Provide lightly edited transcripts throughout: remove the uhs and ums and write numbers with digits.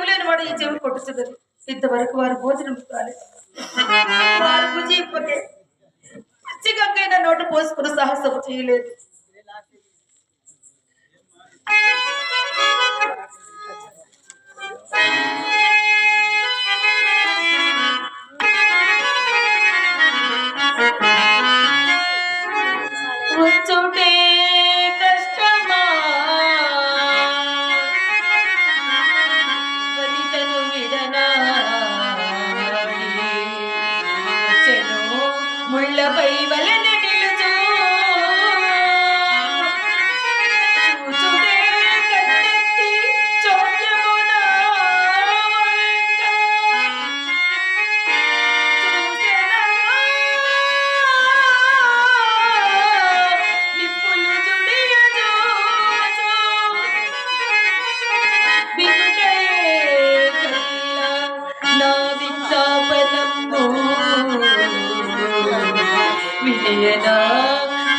లేని వాడు ఈ చెవి కొట్టుతున్నది. ఇంతవరకు వారు భోజనం కాలేదు. వారు భుజింపకే పచ్చిగంగైన నోటు పోసుకుని సాహసం చేయలేదు. వచ్చుటే కష్టమా వనితను విడనాడి వచ్చెను ముళ్ళపై వలన నిలుచు చూచుటే కన్నెత్తి చోద్యమున వినయనా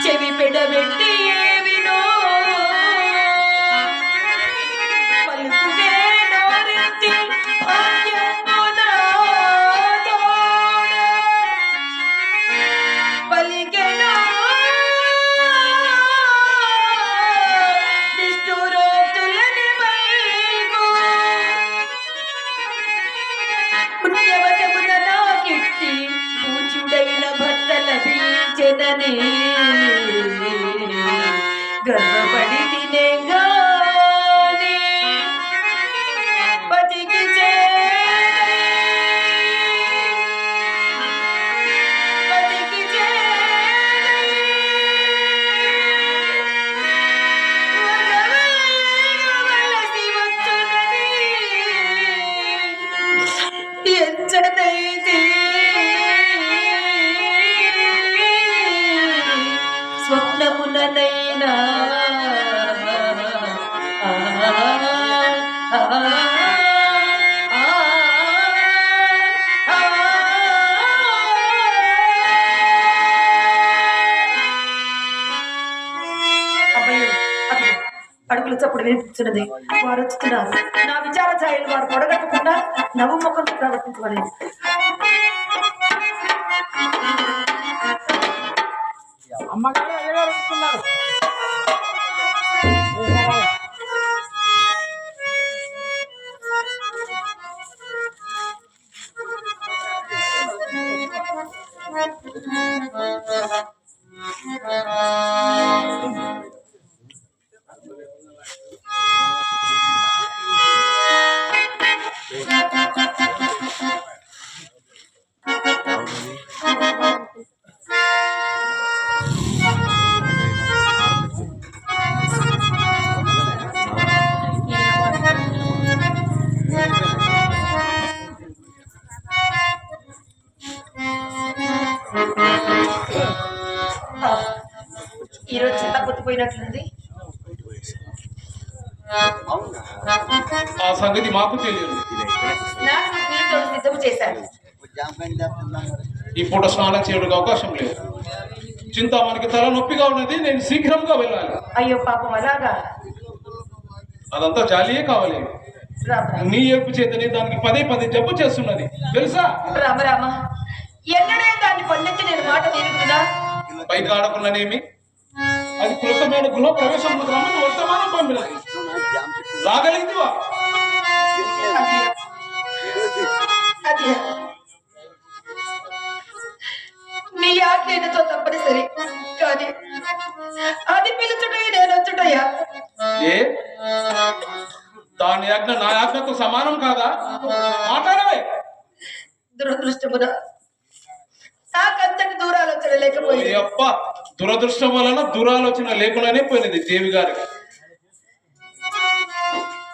చెవి పెడబెట్టి ఏవినో పలుకుగే నోరెత్తి భాగ్యమున తోడ పలికెనా నిష్ఠురోక్తులని వైగు పుణ్యవశమున నాకిట్టి పూచుడైన భర్త లభించెనని గర్వపడి తినేగాని పతికి పతికి వలసి వచ్చునని ఎంచదైతే స్వప్నముననైనా అడుగులు చప్పుడు వినిపించినది. వారు వచ్చుతున్నారు. నా విచార ఛాయలు వారు పొడగట్టకుండా నవ్వు ముఖం ప్రవర్తించవలేదు. అమ్మగారు అయ్యగారు వస్తున్నారు. ఈరోజు చెత్త పొత్తిపోయినట్లుంది. ఆ సంగతి మాకు తెలియదు. సిద్ధం చేశాను. ఇప్పుడు స్నానం చేయడానికి అవకాశం లేదు. చింతామణికి తల నొప్పిగా ఉన్నది. నేను శీఘ్రంగా వెళ్ళాలి. అయ్యో పాపం అలాగా? అదంతా జాలియే కావాలి. నీ ఏర్పు చేతనే దానికి పదే పదే జబ్బు చేస్తున్నది తెలుసా? రామరామ, ఎన్నడే దాన్ని పండించి నేను మాట తీరుకున్నా. బయట ఆడకున్నానేమి, అది కృతమైన గృహ ప్రవేశం రమ్మని వర్తమానం పంపినది. రాగలిగితివా? నీ ఆజ్ఞతో తప్పనిసరి, కానీ అది పిలుచుటయ్య నేను వచ్చుటయ్యా. ఏ దాని ఆజ్ఞ నా ఆజ్ఞతో సమానం కాదా? మాట్లాడవే. దురదృష్టమున నాకంతటి దూరాలోచన లేకపోయింది. అప్ప దురదృష్టం వలన దూరాలోచన లేకుండానే పోయినది దేవి గారికి.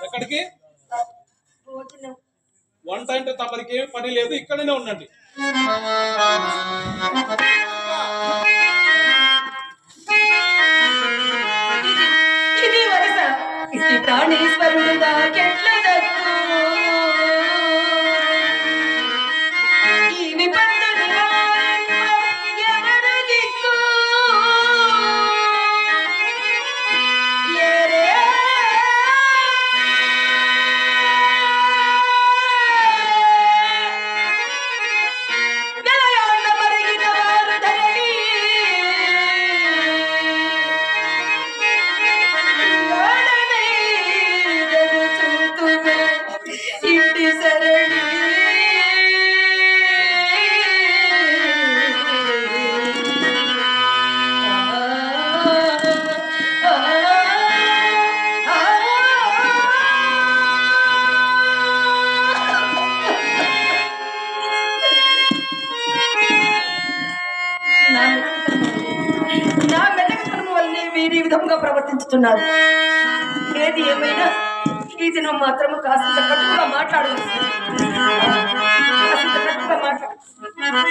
ఎక్కడికి? వంట అంటే తమరికి ఏం పని లేదు, ఇక్కడనే ఉండండి. ఇది వరస ఇట్టి ప్రాణేశ్వరుడు దాకెట్ల దక్కు ఈ విపత్తు నివారింప ఎవరు దిక్కు ఏరే వస్తున్నారు. ఏది ఏమైనా ఈ దినం మాత్రము కాస్త కట్టుగా మాట్లాడవచ్చు. కాస్త కట్టుగా మాట్లాడు.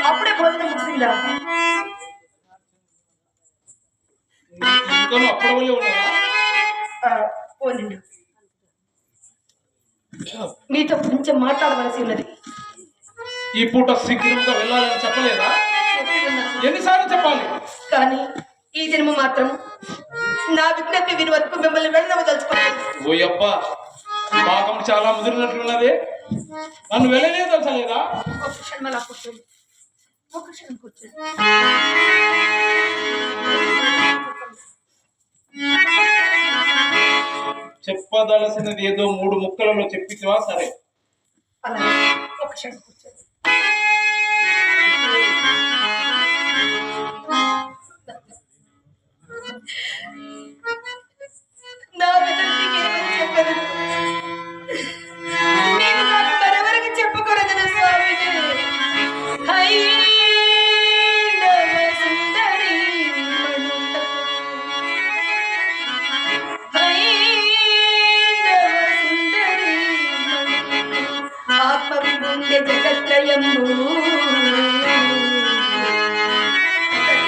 అప్పుడే భోజనం ముగిసిందా? ఇంకా అప్పటి వల్లే ఉన్నారా? పోనండి, మీతో కొంచెం మాట్లాడవలసి ఉన్నది. ఈ పూట శీఘ్రంగా వెళ్ళాలని చెప్పలేదా? ఎన్నిసార్లు చెప్పాలి? కానీ ఈ దినము మాత్రం నా విజ్ఞప్తి విని వరకు మిమ్మల్ని వెళ్ళవదలుచుకోలేదు. ఓ అబ్బా, పాపం చాలా ముదిరినట్లున్నది. నన్ను వెళ్ళనే తెలుసలేదా? ఒక క్షణం అలా కూర్చోండి, ఒక క్షణం కూర్చోండి. చెప్పదలసినది ఏదో 3 ముక్కలలో చెప్పితివా? సరే, అలా ఒక క్షణం కూర్చోండి. నా విధంగా ఏమని చెప్పదు, నేను నాకు మరెవరికి చెప్పకూడదు స్వామిని. ఆత్మవిగుండె జగత్రయము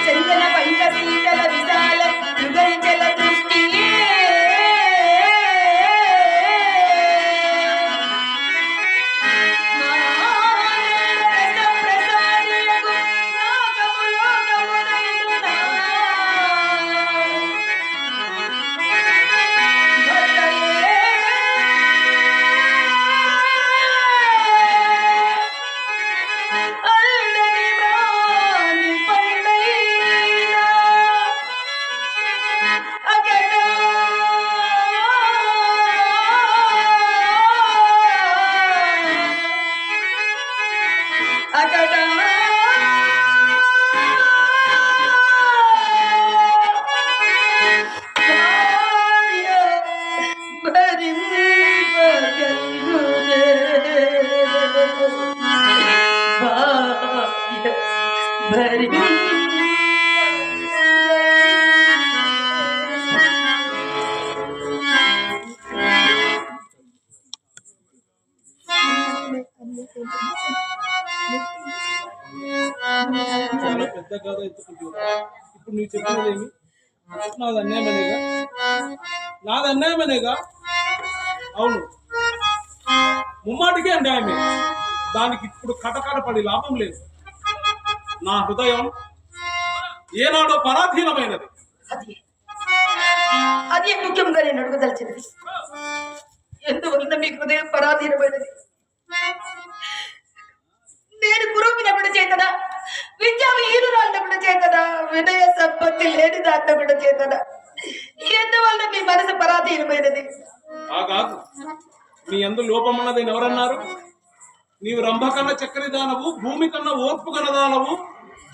చందన పంచ శీతల విశాల యుగంచల దృష్టి చాలా పెద్ద కథ ఎత్తుకుంటున్నా. ఇప్పుడు నువ్వు చెప్పినదేమి? నాది అన్యాయమనేగా? నాది అన్యాయమనేగా? అవును, ముమ్మాటికే అన్యాయమే. దానికి ఇప్పుడు కటకట పడి లాభం లేదు. నా హృదయం ఏనాడో పరాధీనమైనది. అది ముఖ్యంగా నేను అడుగుదలిచినది. ఎందువలన మీ హృదయం పరాధీనమైనది? నేను గురువునప్పుడు చేతనా, విద్యాహీనురాళ్ళప్పుడు చేతనా, వినయ సంపత్తి లేని దాంట్లో చేతనా, ఎందువల్ల మీ మనసు పరాధీనమైనది? కాదు, నీ అందు లోపమన్నదని ఎవరన్నారు? నీవు రంభ కన్నా చక్కెర దానవు, భూమి కన్నా ఓర్పు కన్నదానవు,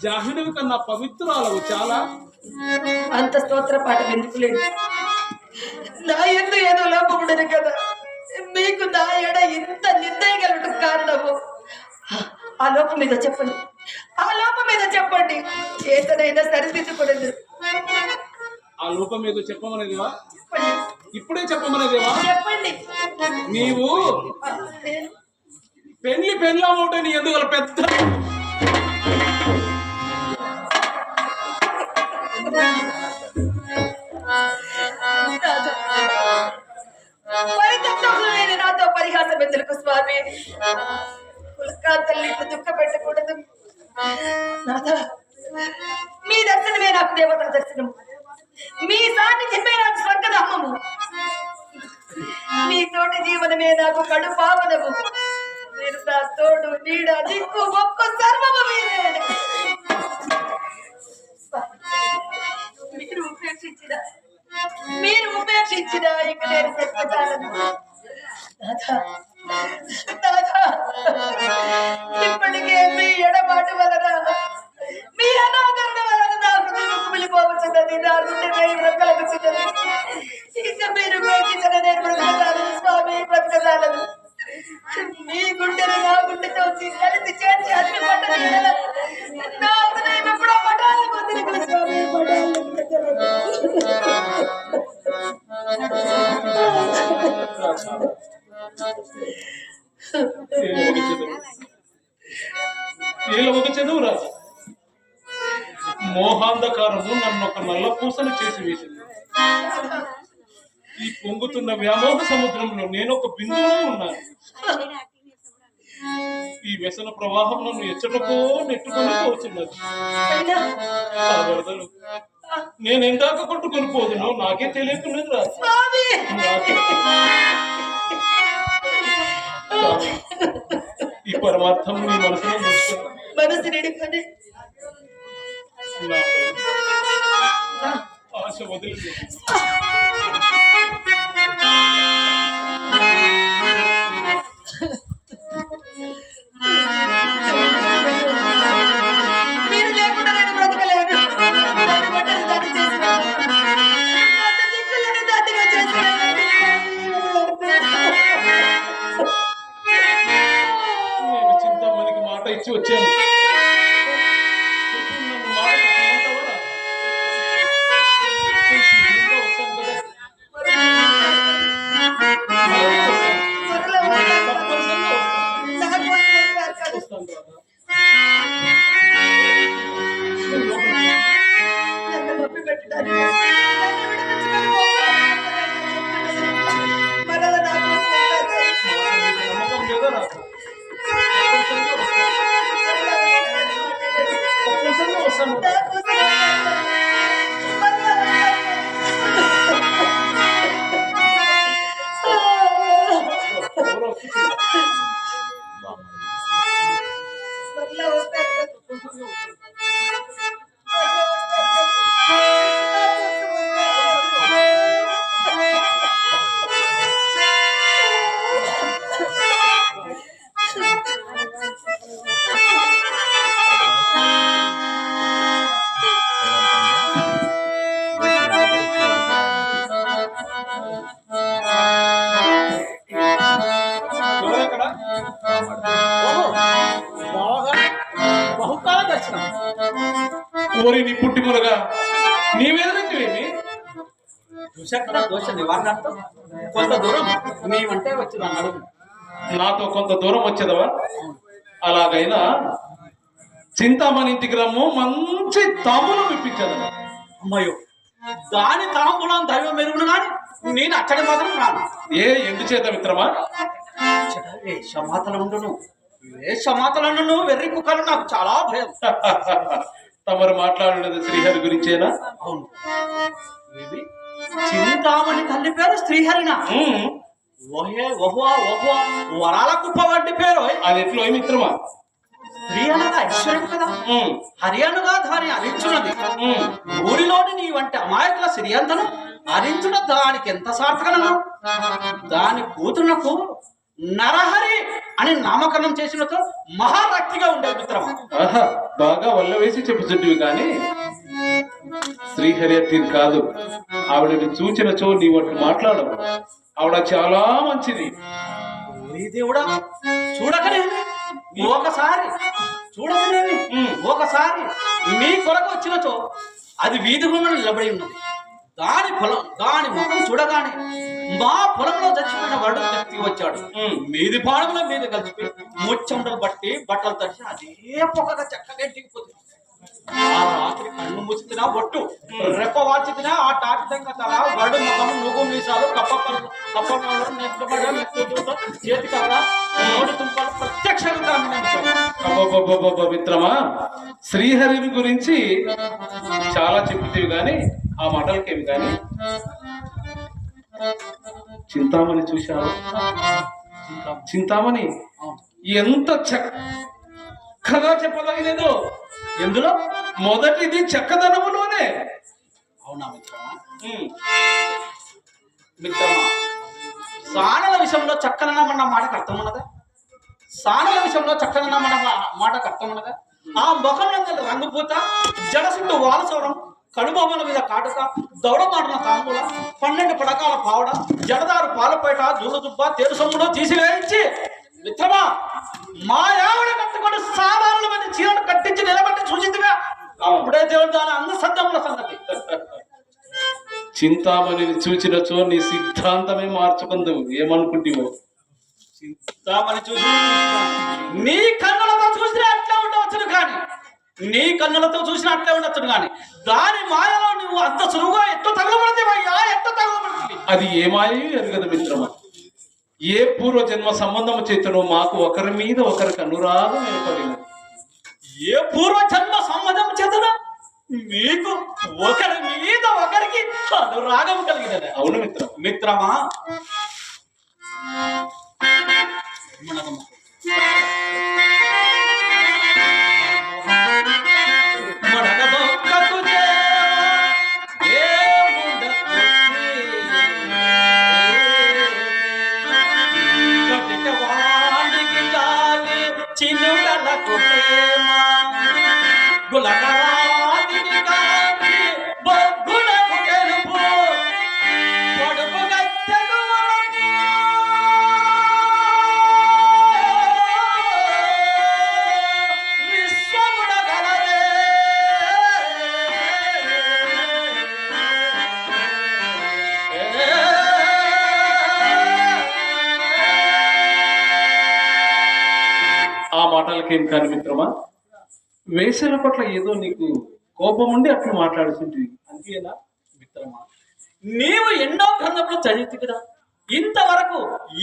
జాహ్నవి కన్నా పవిత్రాలవు. చాలా అంత స్తోత్ర పాఠం ఎందుకు లేదు? నా ఎందు ఏదో లోపం ఉండదు కదా, మీకు నా ఎడ ఇంత నిర్ణయగలడు కారణము. ఆ లోపం మీద చెప్పండి, ఆ లోపం మీద చెప్పండి, ఏదైనా సరిదిద్దుకునేది. ఆ లోపం ఏదో చెప్పమనేదివా? ఇప్పుడే చెప్పమనేదేవా? చెప్పండి. నీవు పెళ్ళామవుటే నీ ఎందుకు పెద్ద నాతో పరిహాసం ఎందుకు స్వామి? తల్లి దుఃఖ పెట్టకూడదు. మీ దర్శనమే నాకు దేవతా దర్శనం, మీ సాన్నిధ్యమే నాకు స్వర్గధామము, మీ తోటి జీవనమే నాకు కడు పావనము. మీరు నా తోడు నీడ దిక్కు ఒక్క సర్వము మీరే. మీరు ఉపేక్షించిన ఇక నేను చెప్పగలను. ఇప్పటికే మీ ఎడబాటు వలన, మీ అనాదరణ వలన నా హృదయం కుమిలిపోవచ్చున్నది, నా గుండె వేయి బ్రతకలుగుతున్నది. ఇంకా మీరు ఉపేక్షించిన నేను బ్రతకగలను స్వామి, బ్రతకగలను. మీ గుండెని నా గుండెతో కలిసి చేర్చి అన్ని పట్టణ నా హృదయం ఎప్పుడో పటాలు పొందిన స్వామి, పటాలు వీళ్ళ ఒక చదువు రాదు. మోహాంధకారము నన్ను ఒక నల్ల పూసను చేసి వేసింది. ఈ పొంగుతున్న వ్యామోహ సముద్రంలో నేను ఒక బిందువులో ఉన్నాను. ఈ వ్యసన ప్రవాహం నన్ను ఎచ్చటకో నెట్టుకొని పోతున్నది. ఆ వరదలు నేను ఎందాక కొట్టుకొని పోదునో నాకే తెలియకున్నది రా. ఈ పరమార్థం నీ మనసులో మనసు నిడుకొని ఆశ వదిలి మీరు లేకుండా నేను బ్రతకలేను. దాన్ని చేస్తున్నాను. దిక్కులేని దాటిగా చేస్తున్నాను. నేను చింతామణికి మాట ఇచ్చి వచ్చాను. నన్ను మాట తప్పమంటావా? ఇంకా వస్తాను కదా. తప్పనిసరిగా వస్తాను రాదా. నమ్మకం లేదా నాకు? తప్పనిసరిగా వస్తాను. ఎవరెక్కడ? బహుకాల దర్శనం. ఓరి నీ పుట్టిములుగా నీవేదనేమి? దుశక్ర దోష నివారణార్థం కొంత దూరం మేమంటే వచ్చిన అడుగు. నాతో కొంత దూరం వచ్చేదవా? అలాగైనా చింతామణి ఇంటికి రమ్ము, మంచి తాంబూలం ఇప్పించదవా? అమ్మయ్యో, దాని తాంబూలం దైవం మెరుగును కానీ నేను అచ్చడి మాత్రం రాను. ఏ ఎందు చేత మిత్రమా? వేషమాతలుండును, వేషమాతలుండును వెర్రి కుక్కలు నాకు చాలా భయం. తమరు మాట్లాడినది శ్రీహరి గురించేనా? అవును. ఏమి చింతామణి తల్లి పేరు శ్రీహరినా? ఓహే ఓహో ఓహో వరాల కుప్ప వంటి పేరు. అది ఎట్లో మిత్రమా? స్త్రీ అనగా ఐశ్వర్యం కదా, హరియాణగా దాని అరించున్నది. ఊరిలోని నీ వంటి అమాయకుల సిరియంతను అరించుట దానికి ఎంత సార్థకనను. దాని కూతురునకు నరహరి అని నామకరణం చేసినతో మహారక్తిగా ఉండేది మిత్రమా. బాగా వల్ల వేసి చెప్పుచుంటివి కానీ శ్రీహరి అత్తిది కాదు. ఆవిడని చూచినచో నీ వంటి మాట్లాడవు. ఆవిడ చాలా మంచిది. దేవుడా, చూడకనేమి ఒకసారి చూడకనేమి ఒకసారి మీ కొరకు వచ్చినచో అది వీధి గుమ్మని నిలబడి ఉన్నది. దాని ముఖం చూడగానే మా పొలంలో చచ్చిపోయిన వాడు వ్యక్తి వచ్చాడు. మీది పాడముల మీద కలిసిపోయి ముచ్చండలు బట్టి బట్టలు తడిచి అదే పొగగా చక్కగా ఇంటికిపోతుంది. ఆ రాత్రి కన్ను మూసి తినా ఒట్టు రెప్ప వాచి తినా ఆ టాటి దగ్గర తల గడు ముఖము నువ్వు మీసాలు కప్ప చేతి కర్ర నోటి తుంపాలు ప్రత్యక్షంగా మిత్రమా, శ్రీహరిని గురించి చాలా చెప్తేవి గాని ఆ మాటలకేమి కానీ చింతామణి చూశావు? చింతామణి ఎంత చక్కగా చెప్పదగినదో. ఎందులో? మొదటిది చక్కదనములోనే. అవునా మిత్రమా? మిత్రమా, సానల విషయంలో చక్కనమన్న మాటకు అర్థం ఉన్నదా? సానల విషయంలో చక్కనమన్న మాటకు అర్థం ఉన్నదా? ఆ ముఖంలో రంగుపూత, జడసుట్టు వాలసవరం, కడుబొమ్మల మీద కాటుక, దౌడమాడిన తాంబూల, 12 పడకాల పావడ, జడదారు పాలపేట, జూలు దుబ్బ, తేరు సొమ్మును తీసివేయించి మిత్రమా మా ఆవిడ కట్టుకొని సాధారణ మంది చీరను కట్టించి నిలబెట్టి చూసిందిగా. అప్పుడే దేవుడు దాని అందసద్దముల సంగతి. చింతామణిని చూచినచో నీ సిద్ధాంతమే మార్చుకుందు. ఏమనుకుంటావో? తామని చూసి నీ కన్నులతో చూసినా అట్లా ఉండవచ్చును కానీ నీ కన్నులతో చూసినా అట్లే ఉండొచ్చును కానీ దాని మాయలో నువ్వు అంత సులువుగా ఎట్లా తగలబడతావయ్యా, ఎట్లా తగలబడుతుంది? అది ఏమాయి ఎరగదు మిత్రమా. ఏ పూర్వజన్మ సంబంధం చేతనో మాకు ఒకరి మీద ఒకరికి అనురాగం ఏర్పడినది. ఏ పూర్వజన్మ సంబంధం చేతన మీకు ఒకరి మీద ఒకరికి అనురాగం కలిగినది. అవును మిత్రం. మిత్రమా, చిన్నులకు ప్రేమ గులకరాదికి కాంతి బొగ్గులకు తెలుపు పొడుపు గత్తెకు విశ్వముడ గలదే ఆ మాటలకేం కాని మిత్రమా, వేసల పట్ల ఏదో నీకు కోపం ఉండి అట్లు మాట్లాడుతుంటుంది. అంతేనా మిత్రమా? నీవు ఎన్నో గ్రంథంలో చదివితే కదా, ఇంతవరకు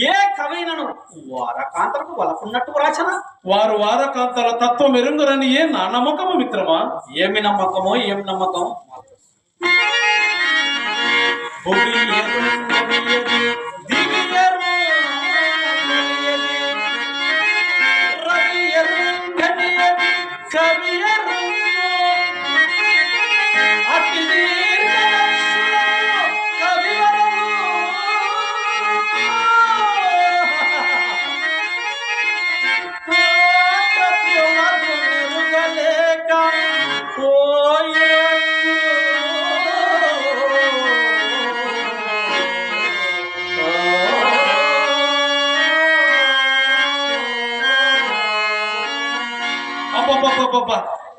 ఏ కవైనను వారకాంతలకు వలకున్నట్టు వ్రాచన? వారు వారకాంతాల తత్వం ఎరుంగరని ఏ నా నమ్మకము మిత్రమా. ఏమి నమ్మకమో ఏం నమ్మకం?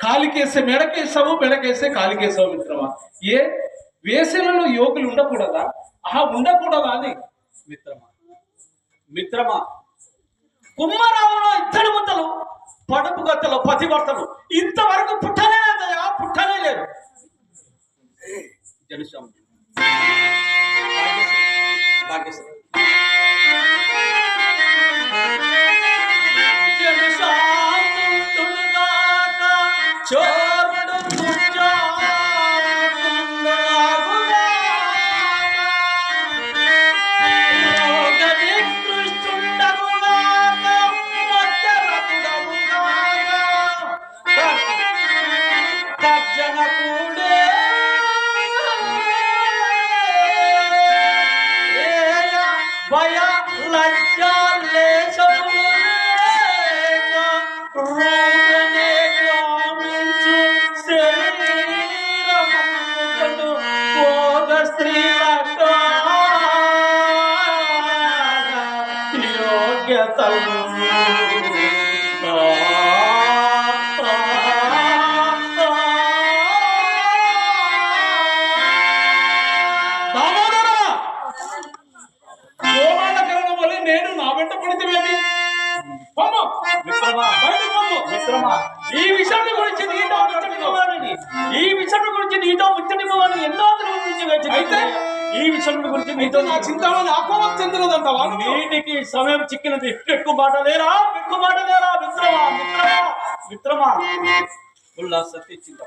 కాలికేసే మెడకేసావు, మెడకేసే కాలికేసావు మిత్రమా. ఏ వేసలలో యోగులు ఉండకూడదా? ఉండకూడదా అని మిత్రమా, మిత్రమా, కుమ్మరావులో ఇద్దరు ముద్దలు పడుపు గత్తలు పతివర్తలు ఇంతవరకు పుట్టనే లేదయా, పుట్టనే లేదు. జనుషం చోరుడు భయ లజ్జాలే నేను నా వెంట పడితే ఈ విషయం గురించి నీతో ముచ్చటివ్వాలని ఎన్నో ఎన్నో గురించి అయితే ఈ విషయం గురించి నీతో నా చింతామణి ఆకోపం చెందినదంటావా? నీటికి సమయం చిక్కినది. ఎక్కువ మాట లేరా, ఎక్కువ మాట లేరా మిత్రమా, మిత్రమా, మిత్రమా. ఉల్లాస సత్యచింత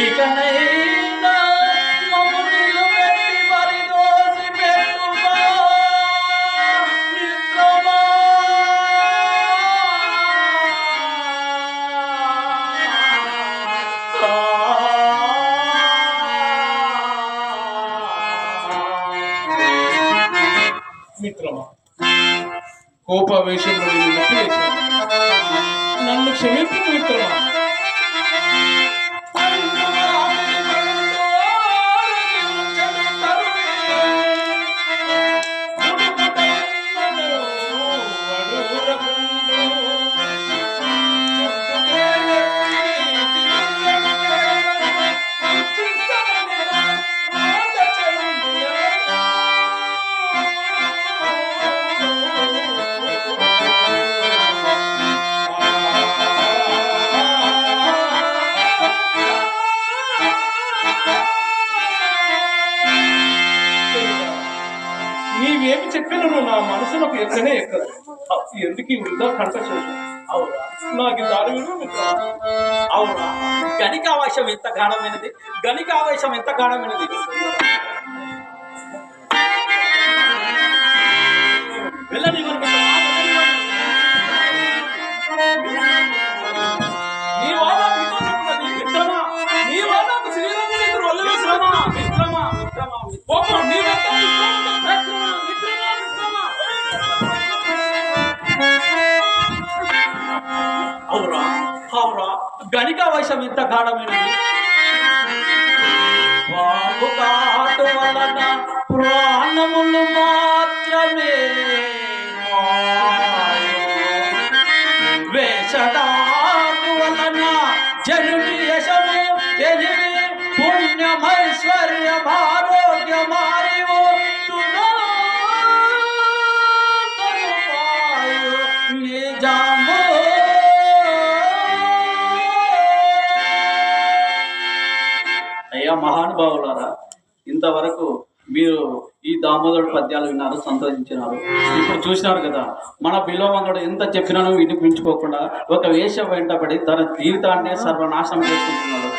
ఇకనైనా మమ్ములు పెట్టి పరిదోసి పెట్టుమా మిత్రమా. మిత్రమా, కోపావేశంలో నేను నొప్పివేశాను. నన్ను క్షమించు మిత్రమా. నీవేమి చెప్పినను నా మనసులకు ఎక్కనే ఎక్కదు. ఎందుకు ఈ వృద్ధా కంఠశోషం? అవునా నాకు దారి విడు మిత్రమా. అవునా, గణికావేశం ఎంత గాఢమైనది, గణికావేశం ఎంత గాఢమైనది. వెళ్ళని నీ వాళ్ళ మిత్రమా, నీ వాళ్ళ శ్రీరంగ వల్లవేశ్రమా మిత్రమా, మిత్రమా మిత్రమా నీ అవురా అవురా, గణికావేశం ఎంత గాఢమైనది. వాకు కాటు వలన ప్రాణములు మాత్రమే వేషధాటు వలన జనుని యశము తెలివి పుణ్యమైశ్వర్యం ఆరోగ్యమాయు నిజము. అయ్యా మహానుభావులారా, ఇంతవరకు మీరు ఈ దామోదరుడు పద్యాలు విన్నారు, సంతోషించినారు. ఇప్పుడు చూసినారు కదా, మన బిలోమంగడు ఎంత చెప్పినానో వినిపించుకోకుండా ఒక వేష వెంటబడి తన జీవితాన్ని సర్వనాశనం చేసుకుంటున్నాడు.